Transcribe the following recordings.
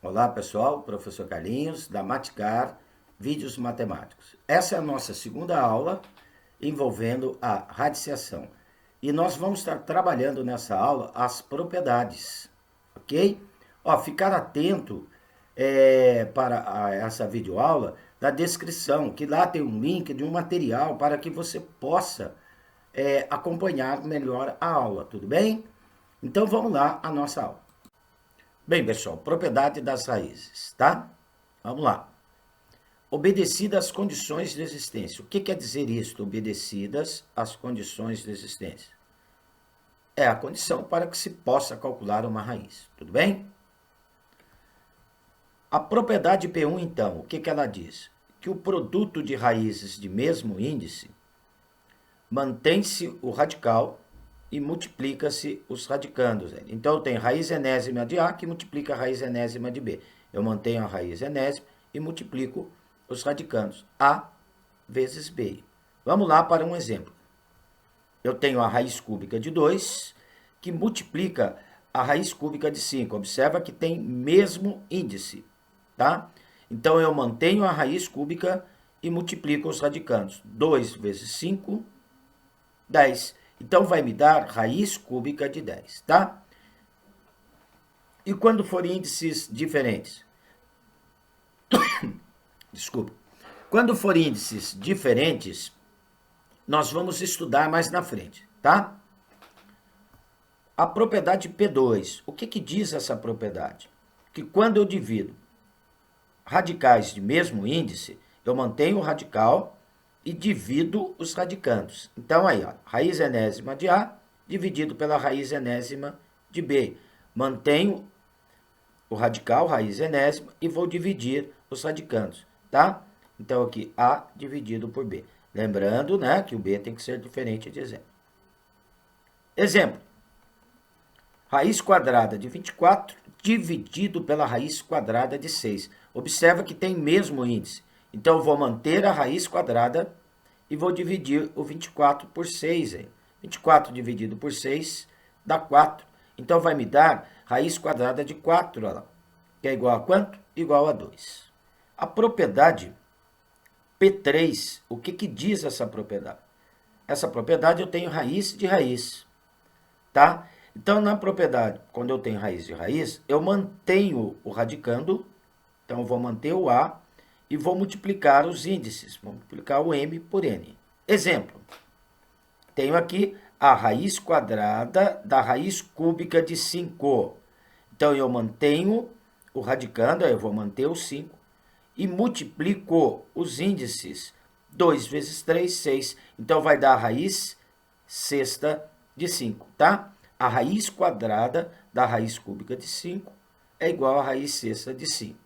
Olá pessoal, professor Carlinhos da Maticar Vídeos Matemáticos. Essa é a nossa segunda aula envolvendo a radiciação. E nós vamos estar trabalhando nessa aula as propriedades, ok? Ficar atento para essa videoaula da descrição, que lá tem um link de um material para que você possa acompanhar melhor a aula, tudo bem? Então vamos lá a nossa aula. Bem, pessoal, propriedade das raízes, tá? Vamos lá. Obedecidas às condições de existência. O que quer dizer isso? Obedecidas às condições de existência. É a condição para que se possa calcular uma raiz, tudo bem? A propriedade P1, então, o que ela diz? Que o produto de raízes de mesmo índice mantém-se o radical e multiplica-se os radicandos. Então, eu tenho raiz enésima de A que multiplica a raiz enésima de B. Eu mantenho a raiz enésima e multiplico os radicandos. A vezes B. Vamos lá para um exemplo. Eu tenho a raiz cúbica de 2 que multiplica a raiz cúbica de 5. Observa que tem mesmo índice, tá? Então, eu mantenho a raiz cúbica e multiplico os radicandos. 2 vezes 5, 10. Então, vai me dar raiz cúbica de 10, tá? E quando for índices diferentes? Desculpa. Quando for índices diferentes, nós vamos estudar mais na frente, tá? A propriedade P2. O que diz essa propriedade? Que quando eu divido radicais de mesmo índice, eu mantenho o radical e divido os radicandos. Então, aí, ó, raiz enésima de A dividido pela raiz enésima de B. Mantenho o radical, raiz enésima, e vou dividir os radicandos, tá? Então, aqui, A dividido por B. Lembrando, né, que o B tem que ser diferente de zero. Exemplo. Raiz quadrada de 24 dividido pela raiz quadrada de 6. Observa que tem mesmo índice. Então, eu vou manter a raiz quadrada e vou dividir o 24 por 6. 24 dividido por 6 dá 4. Então, vai me dar raiz quadrada de 4, olha lá, que é igual a quanto? Igual a 2. A propriedade P3, o que diz essa propriedade? Essa propriedade eu tenho raiz de raiz, tá? Então, na propriedade, quando eu tenho raiz de raiz, eu mantenho o radicando. Então, eu vou manter o A e vou multiplicar os índices. Vou multiplicar o M por N. Exemplo. Tenho aqui a raiz quadrada da raiz cúbica de 5. Então, eu mantenho o radicando, eu vou manter o 5, e multiplico os índices. 2 vezes 3, 6. Então, vai dar a raiz sexta de 5, tá? A raiz quadrada da raiz cúbica de 5 é igual a raiz sexta de 5,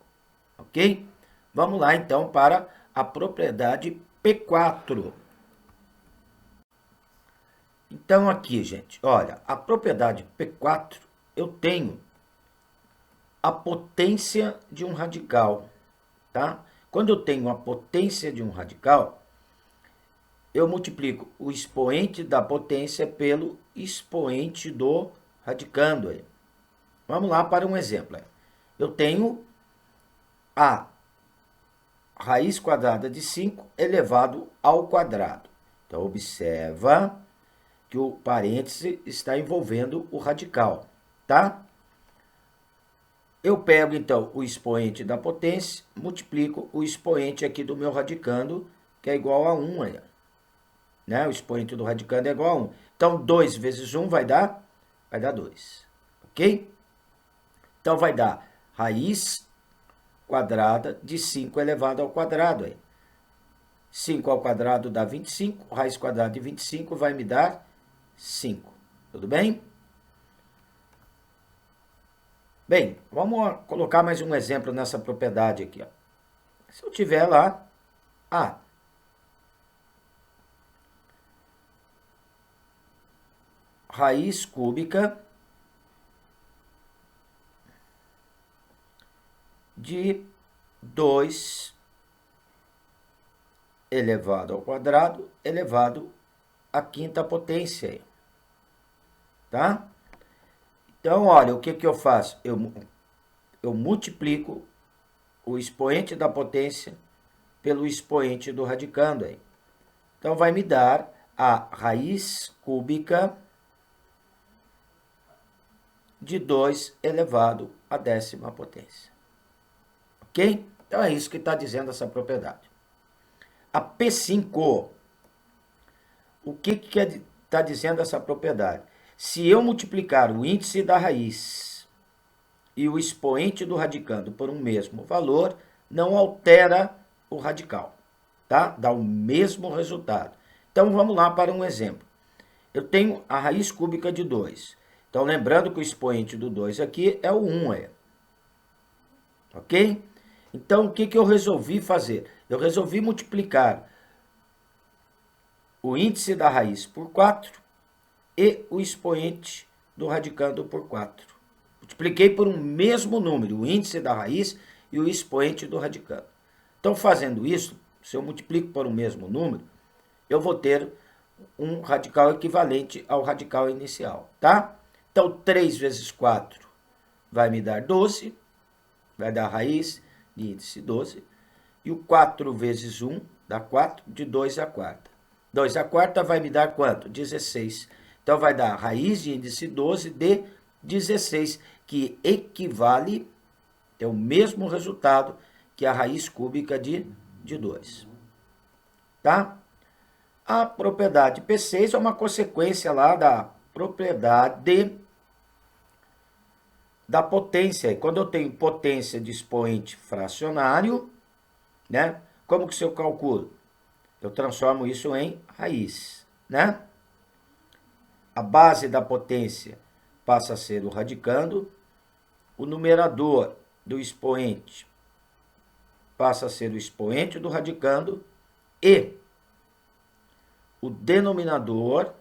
ok? Vamos lá, então, para a propriedade P4. Então, aqui, gente, olha, a propriedade P4, eu tenho a potência de um radical, tá? Quando eu tenho a potência de um radical, eu multiplico o expoente da potência pelo expoente do radicando. Vamos lá para um exemplo. Eu tenho a raiz quadrada de 5 elevado ao quadrado. Então, observa que o parêntese está envolvendo o radical, tá? Eu pego, então, o expoente da potência, multiplico o expoente aqui do meu radicando, que é igual a 1, olha. Né? O expoente do radicando é igual a 1. Então, 2 vezes 1 vai dar 2, ok? Então, vai dar raiz quadrada de 5 elevado ao quadrado. Aí. 5 ao quadrado dá 25, raiz quadrada de 25 vai me dar 5. Tudo bem? Bem, vamos colocar mais um exemplo nessa propriedade aqui. Ó. Se eu tiver lá A raiz cúbica de 2 elevado ao quadrado elevado à quinta potência. Tá? Então, olha, o que eu faço? eu multiplico o expoente da potência pelo expoente do radicando aí. Então, vai me dar a raiz cúbica de 2 elevado à 10ª potência. Ok? Então, é isso que está dizendo essa propriedade. A P5, o que está dizendo essa propriedade? Se eu multiplicar o índice da raiz e o expoente do radicando por um mesmo valor, não altera o radical, tá? Dá o mesmo resultado. Então, vamos lá para um exemplo. Eu tenho a raiz cúbica de 2. Então, lembrando que o expoente do 2 aqui é o 1, ok? Então, o que eu resolvi fazer? Eu resolvi multiplicar o índice da raiz por 4 e o expoente do radicando por 4. Multipliquei por um mesmo número, o índice da raiz e o expoente do radicando. Então, fazendo isso, se eu multiplico por um mesmo número, eu vou ter um radical equivalente ao radical inicial, tá? Então, 3 vezes 4 vai me dar 12, vai dar raiz de índice 12, e o 4 vezes 1 dá 4, de 2 a quarta. 2 a quarta vai me dar quanto? 16. Então, vai dar raiz de índice 12 de 16, que equivale, é o mesmo resultado que a raiz cúbica de 2. Tá? A propriedade P6 é uma consequência lá da propriedade da potência. Quando eu tenho potência de expoente fracionário, né? Como que eu calculo? Eu transformo isso em raiz, né? A base da potência passa a ser o radicando, o numerador do expoente passa a ser o expoente do radicando e o denominador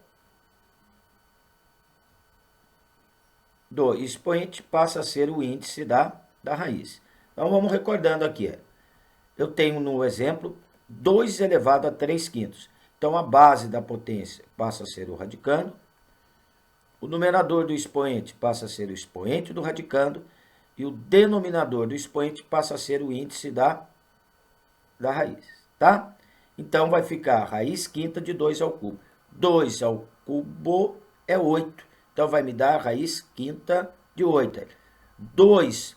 do expoente passa a ser o índice da raiz. Então, vamos recordando aqui. Eu tenho no exemplo 2 elevado a 3 quintos. Então, a base da potência passa a ser o radicando. O numerador do expoente passa a ser o expoente do radicando. E o denominador do expoente passa a ser o índice da raiz. Tá? Então, vai ficar a raiz quinta de 2 ao cubo. 2 ao cubo é 8. Então, vai me dar a raiz quinta de 8. 2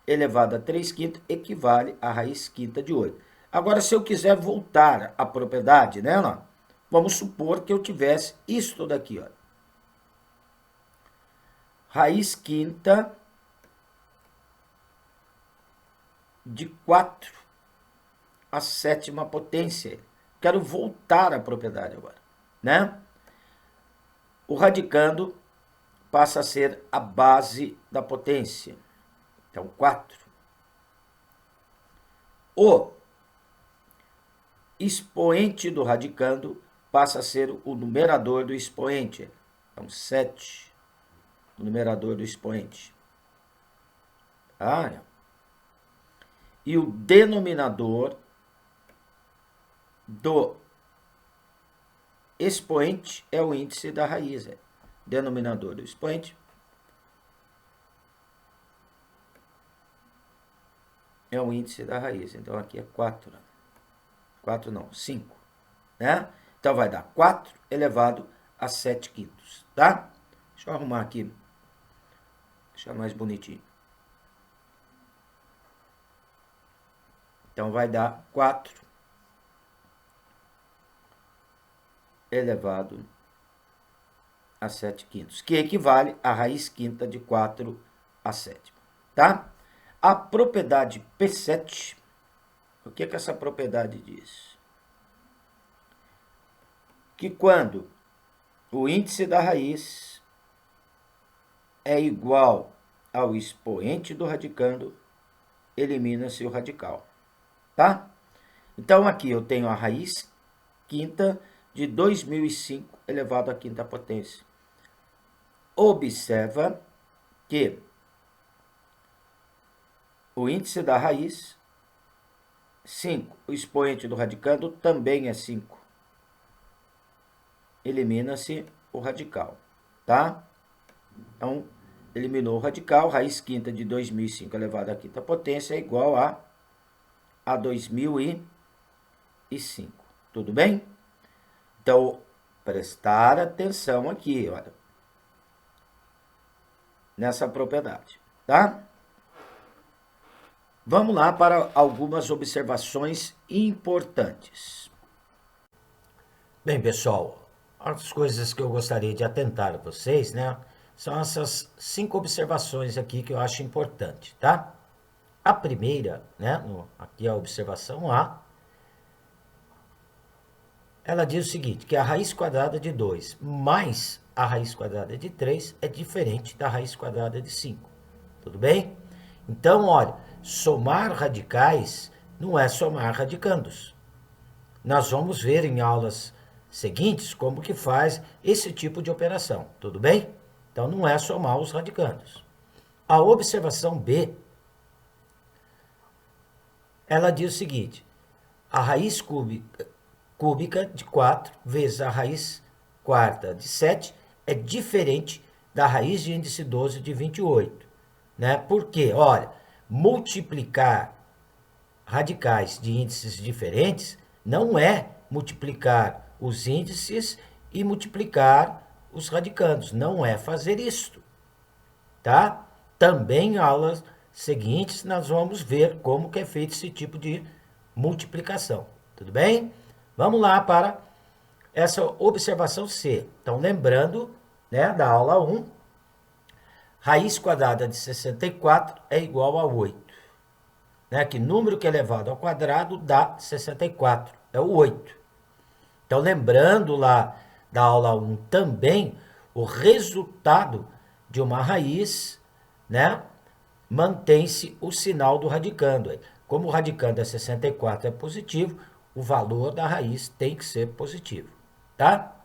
elevado a 3 quintos equivale à raiz quinta de 8. Agora, se eu quiser voltar à propriedade dela, vamos supor que eu tivesse isso daqui, ó. Raiz quinta de 4 a 7ª potência. Quero voltar à propriedade agora, né? O radicando passa a ser a base da potência. Então, 4. O expoente do radicando passa a ser o numerador do expoente. Então, 7. O numerador do expoente. E o denominador do expoente é o índice da raiz. Denominador do expoente é o índice da raiz. Então, aqui é 4. 4 não, 5. Né? Então, vai dar 4 elevado a 7 quintos. Tá? Deixa eu arrumar aqui. Deixar mais bonitinho. Então, vai dar 4 elevado a 7 quintos, que equivale à raiz quinta de 4 a 7. Tá? A propriedade P7, o que essa propriedade diz? Que quando o índice da raiz é igual ao expoente do radicando, elimina-se o radical. Tá? Então, aqui eu tenho a raiz quinta de 2005 elevado à quinta potência. Observa que o índice da raiz, 5. O expoente do radicando também é 5. Elimina-se o radical, tá? Então, eliminou o radical, raiz quinta de 2005 elevado à quinta potência é igual a 2005. Tudo bem? Então, prestar atenção aqui, olha, nessa propriedade, tá? Vamos lá para algumas observações importantes. Bem, pessoal, as coisas que eu gostaria de atentar a vocês, né, são essas 5 observações aqui que eu acho importante, tá? A primeira, né, aqui a observação A, ela diz o seguinte, que a raiz quadrada de 2 mais a raiz quadrada de 3 é diferente da raiz quadrada de 5. Tudo bem? Então, olha, somar radicais não é somar radicandos. Nós vamos ver em aulas seguintes como que faz esse tipo de operação, tudo bem? Então, não é somar os radicandos. A observação B, ela diz o seguinte, a raiz cúbica de 4 vezes a raiz quarta de 7 é diferente da raiz de índice 12 de 28. Né? Por quê? Olha, multiplicar radicais de índices diferentes não é multiplicar os índices e multiplicar os radicandos. Não é fazer isto. Tá? Também em aulas seguintes nós vamos ver como que é feito esse tipo de multiplicação. Tudo bem? Vamos lá para essa observação C. Então, lembrando, né, da aula 1, raiz quadrada de 64 é igual a 8. Né, que número que é elevado ao quadrado dá 64, é o 8. Então, lembrando lá da aula 1 também, o resultado de uma raiz, né, mantém-se o sinal do radicando. Como o radicando é 64, é positivo, o valor da raiz tem que ser positivo, tá?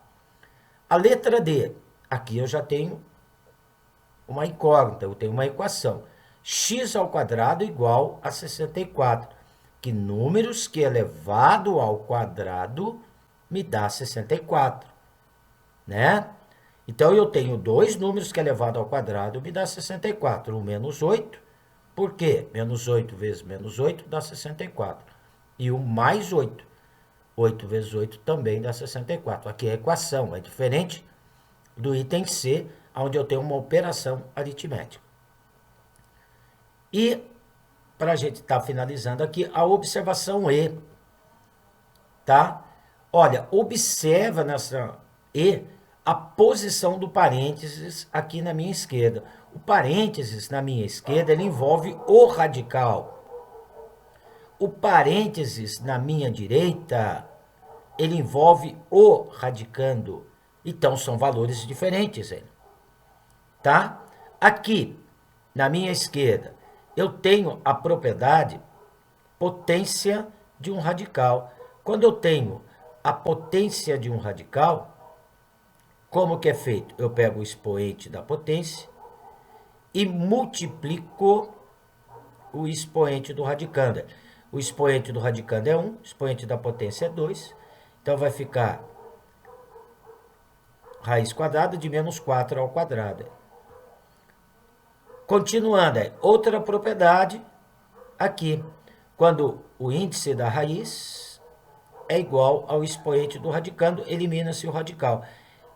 A letra D, aqui eu já tenho uma incógnita, eu tenho uma equação. X ao quadrado igual a 64, que números que elevado ao quadrado me dá 64, né? Então, eu tenho dois números que elevado ao quadrado me dá 64, 1 menos 8, por quê? Menos 8 vezes menos 8 dá 64. E o mais 8. 8 vezes 8 também dá 64. Aqui é a equação, é diferente do item C, onde eu tenho uma operação aritmética. E, para a gente estar finalizando aqui, a observação E. Tá? Olha, observa nessa E a posição do parênteses aqui na minha esquerda. O parênteses na minha esquerda, ele envolve o radical. O parênteses na minha direita, ele envolve o radicando. Então, são valores diferentes. Tá? Aqui, na minha esquerda, eu tenho a propriedade potência de um radical. Quando eu tenho a potência de um radical, como que é feito? Eu pego o expoente da potência e multiplico o expoente do radicando. O expoente do radicando é 1, o expoente da potência é 2. Então, vai ficar raiz quadrada de menos 4 ao quadrado. Continuando, outra propriedade aqui. Quando o índice da raiz é igual ao expoente do radicando, elimina-se o radical.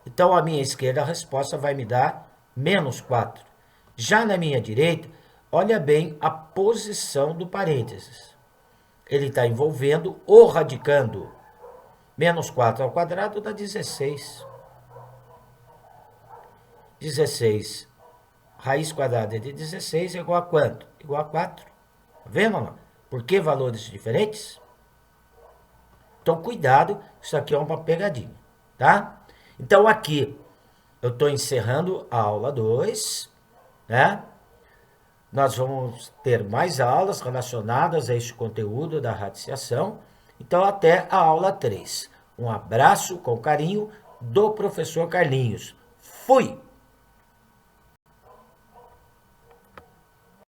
Então, à minha esquerda, a resposta vai me dar menos 4. Já na minha direita, olha bem a posição do parênteses. Ele está envolvendo o radicando. Menos 4 ao quadrado dá 16. 16. Raiz quadrada de 16 é igual a quanto? Igual a 4. Tá vendo, lá? Por que valores diferentes? Então, cuidado, isso aqui é uma pegadinha, tá? Então, aqui, eu estou encerrando a aula 2, né? Nós vamos ter mais aulas relacionadas a este conteúdo da radiciação. Então, até a aula 3. Um abraço com carinho do professor Carlinhos. Fui!